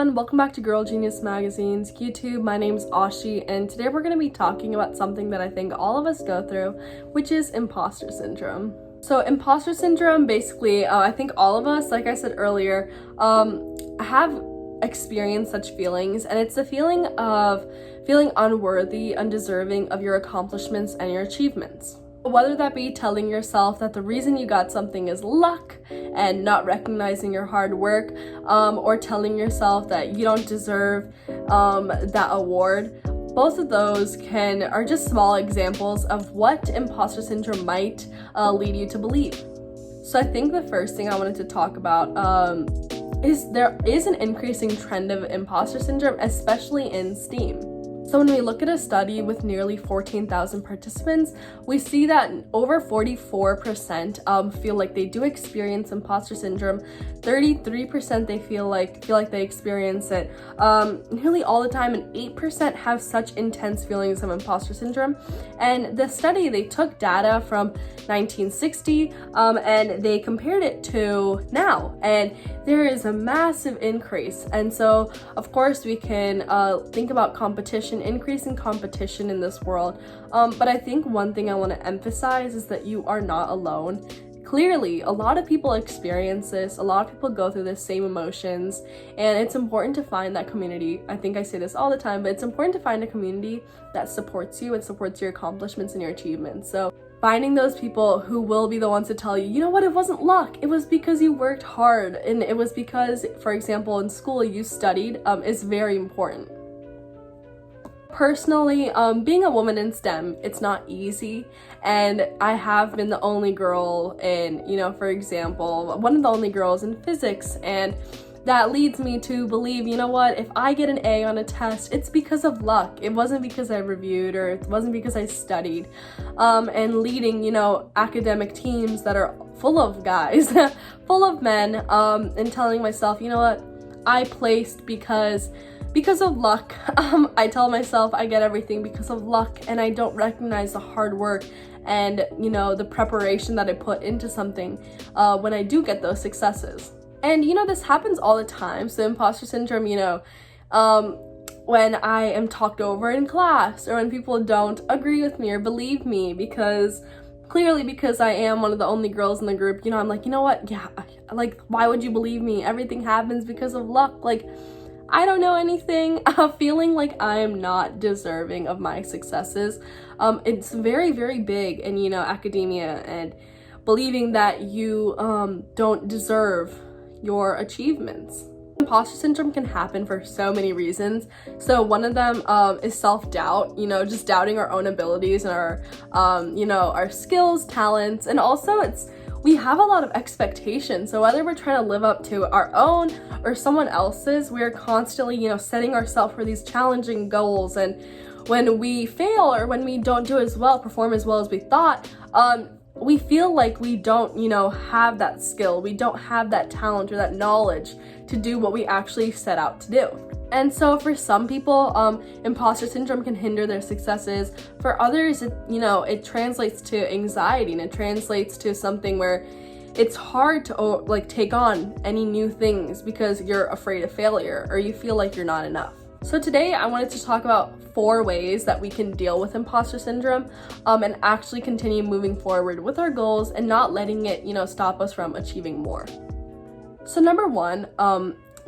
everyone, welcome back to Girl Genius Magazine's YouTube. My name's Ashi, and today we're going to be talking about something that I think all of us go through, which is imposter syndrome. So imposter syndrome, basically, I think all of us, like I said earlier, have experienced such feelings, and it's a feeling of feeling unworthy, undeserving of your accomplishments and your achievements. Whether that be telling yourself that the reason you got something is luck and not recognizing your hard work, or telling yourself that you don't deserve that award. Both of those are just small examples of what imposter syndrome might lead you to believe. So I think the first thing I wanted to talk about is there is an increasing trend of imposter syndrome, especially in STEAM. So when we look at a study with nearly 14,000 participants, we see that over 44% feel like they do experience imposter syndrome. 33% they feel like they experience it nearly all the time, and 8% have such intense feelings of imposter syndrome. And the study, they took data from 1960 and they compared it to now, and there is a massive increase. And so of course we can think about competition, increasing competition in this world, but I think one thing I want to emphasize is that you are not alone. Clearly, a lot of people experience this, a lot of people go through the same emotions, and it's important to find that community. I think I say this all the time, but it's important to find a community that supports you and supports your accomplishments and your achievements. So finding those people who will be the ones to tell you, you know what, it wasn't luck, it was because you worked hard, and it was because, for example, in school you studied, is very important. Personally, being a woman in STEM, it's not easy, and I have been the only girl in, for example, one of the only girls in physics, and that leads me to believe, you know what, if I get an A on a test, it's because of luck. It wasn't because I reviewed, or it wasn't because I studied. And leading, academic teams that are full of guys, full of men, and telling myself, you know what, I placed because of luck. I tell myself I get everything because of luck, and I don't recognize the hard work and, the preparation that I put into something when I do get those successes. And, this happens all the time. So imposter syndrome, when I am talked over in class, or when people don't agree with me or believe me because I am one of the only girls in the group, I'm like, you know what? Yeah, like, why would you believe me? Everything happens because of luck. Like, I don't know anything. Feeling like I am not deserving of my successes. It's very, very big in, academia, and believing that you don't deserve your achievements. Imposter syndrome can happen for so many reasons. So one of them is self-doubt, just doubting our own abilities and our skills, talents, and also we have a lot of expectations. So whether we're trying to live up to our own or someone else's, we're constantly, setting ourselves for these challenging goals. And when we fail, or when we don't perform as well as we thought, we feel like we don't, have that skill. We don't have that talent or that knowledge to do what we actually set out to do. And so for some people, imposter syndrome can hinder their successes. For others, it translates to anxiety, and it translates to something where it's hard to take on any new things because you're afraid of failure, or you feel like you're not enough. So today I wanted to talk about 4 ways that we can deal with imposter syndrome and actually continue moving forward with our goals and not letting it, stop us from achieving more. So number 1,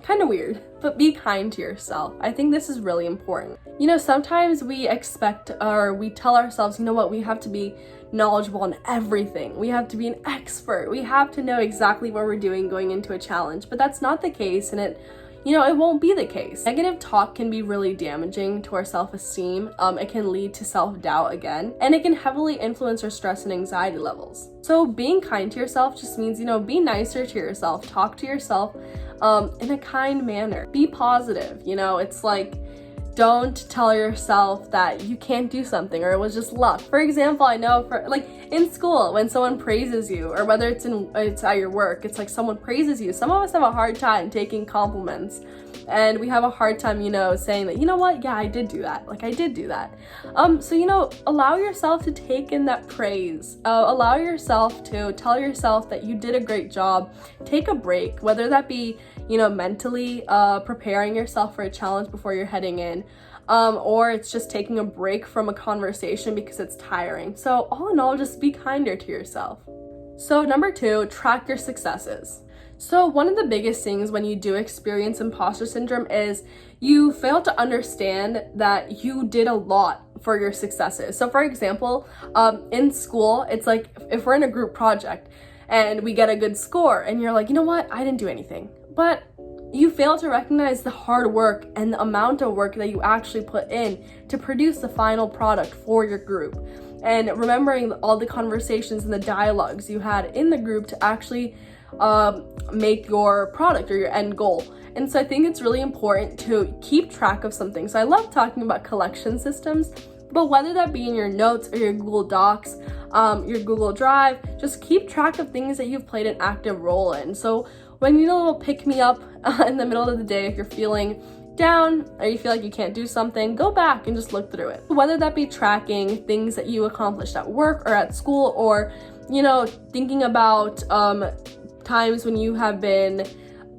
kind of weird, but be kind to yourself. I think this is really important. Sometimes we expect, or we tell ourselves, you know what, we have to be knowledgeable on everything. We have to be an expert. We have to know exactly what we're doing going into a challenge, but that's not the case, and it won't be the case. Negative talk can be really damaging to our self-esteem. It can lead to self-doubt again, and it can heavily influence our stress and anxiety levels. So being kind to yourself just means, be nicer to yourself. Talk to yourself in a kind manner. Be positive. It's like, don't tell yourself that you can't do something or it was just luck. For example, I know for like in school, when someone praises you, or whether it's at your work, it's like someone praises you. Some of us have a hard time taking compliments, and we have a hard time, saying that, you know what, yeah, I did do that. Like, I did do that. So, allow yourself to take in that praise. Allow yourself to tell yourself that you did a great job. Take a break, whether that be, mentally preparing yourself for a challenge before you're heading in, or it's just taking a break from a conversation because it's tiring. So all in all, just be kinder to yourself. So number 2, track your successes. So one of the biggest things when you do experience imposter syndrome is you fail to understand that you did a lot for your successes. So for example, in school, it's like if we're in a group project and we get a good score and you're like, you know what, I didn't do anything. But you fail to recognize the hard work and the amount of work that you actually put in to produce the final product for your group. And remembering all the conversations and the dialogues you had in the group to actually make your product or your end goal. And so I think it's really important to keep track of something. So I love talking about collection systems, but whether that be in your notes or your Google Docs, your Google Drive, just keep track of things that you've played an active role in. So when you need a little pick-me-up in the middle of the day, if you're feeling down or you feel like you can't do something, go back and just look through it. Whether that be tracking things that you accomplished at work or at school, or, thinking about times when you have been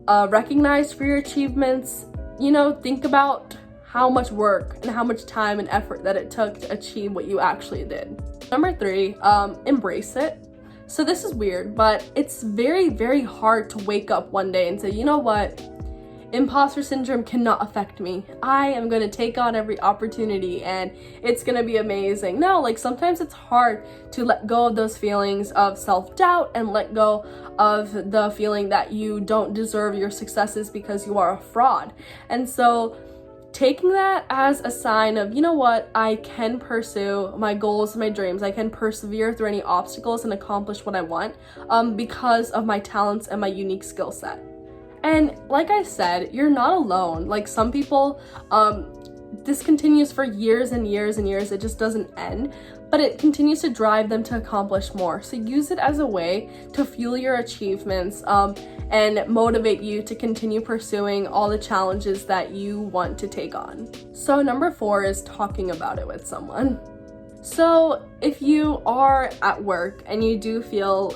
recognized for your achievements, think about how much work and how much time and effort that it took to achieve what you actually did. Number 3, embrace it. So this is weird, but it's very, very hard to wake up one day and say, you know what? Imposter syndrome cannot affect me. I am going to take on every opportunity and it's going to be amazing. No, like sometimes it's hard to let go of those feelings of self-doubt and let go of the feeling that you don't deserve your successes because you are a fraud. And so taking that as a sign of, you know what, I can pursue my goals, my dreams. I can persevere through any obstacles and accomplish what I want because of my talents and my unique skill set. And like I said, you're not alone. Like some people, this continues for years and years and years. It just doesn't end, but it continues to drive them to accomplish more. So use it as a way to fuel your achievements and motivate you to continue pursuing all the challenges that you want to take on. So number 4 is talking about it with someone. So if you are at work and you do feel,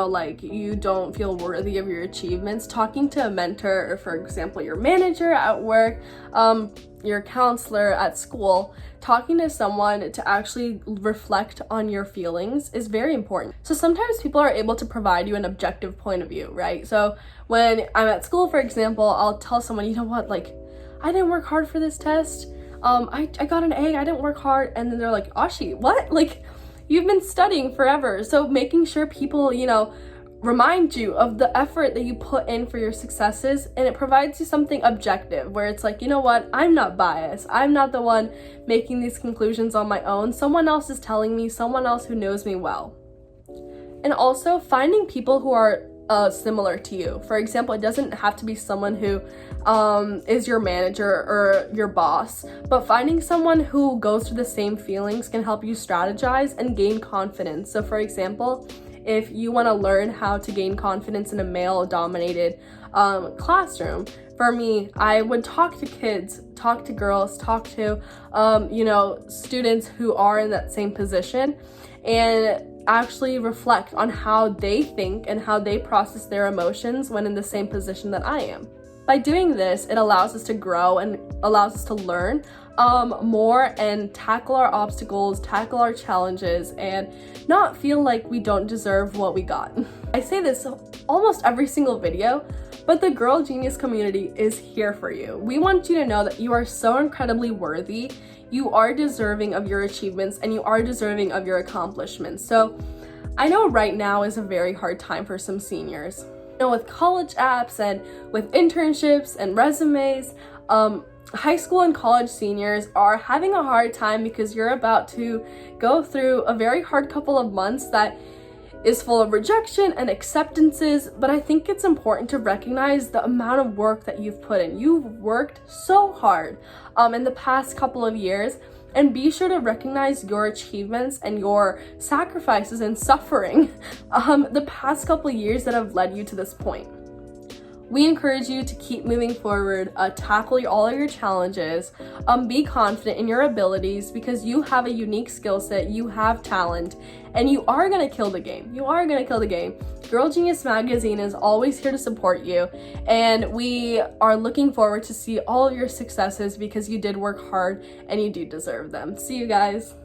like you don't feel worthy of your achievements, talking to a mentor, or for example, your manager at work, your counselor at school, talking to someone to actually reflect on your feelings is very important. So sometimes people are able to provide you an objective point of view, right? So when I'm at school, for example, I'll tell someone, you know what, like, I didn't work hard for this test. I got an A, I didn't work hard. And then they're like, Ashi, what? Like, you've been studying forever. So making sure people, remind you of the effort that you put in for your successes, and it provides you something objective where it's like, you know what, I'm not biased. I'm not the one making these conclusions on my own. Someone else is telling me, someone else who knows me well. And also finding people who are similar to you. For example, it doesn't have to be someone who is your manager or your boss, but finding someone who goes through the same feelings can help you strategize and gain confidence. So for example, if you want to learn how to gain confidence in a male-dominated classroom, for me, I would talk to kids, talk to girls, talk to students who are in that same position, and actually reflect on how they think and how they process their emotions when in the same position that I am. By doing this, it allows us to grow and allows us to learn more and tackle our obstacles, tackle our challenges, and not feel like we don't deserve what we got. I say this almost every single video, but the Girl Genius community is here for you. We want you to know that you are so incredibly worthy. You are deserving of your achievements and you are deserving of your accomplishments. So I know right now is a very hard time for some seniors. With college apps and with internships and resumes, high school and college seniors are having a hard time because you're about to go through a very hard couple of months that is full of rejection and acceptances, but I think it's important to recognize the amount of work that you've put in. You've worked so hard in the past couple of years, and be sure to recognize your achievements and your sacrifices and suffering the past couple of years that have led you to this point. We encourage you to keep moving forward, tackle all of your challenges, be confident in your abilities because you have a unique skill set, you have talent, and you are gonna kill the game. You are gonna kill the game. Girl Genius Magazine is always here to support you, and we are looking forward to see all of your successes because you did work hard and you do deserve them. See you guys.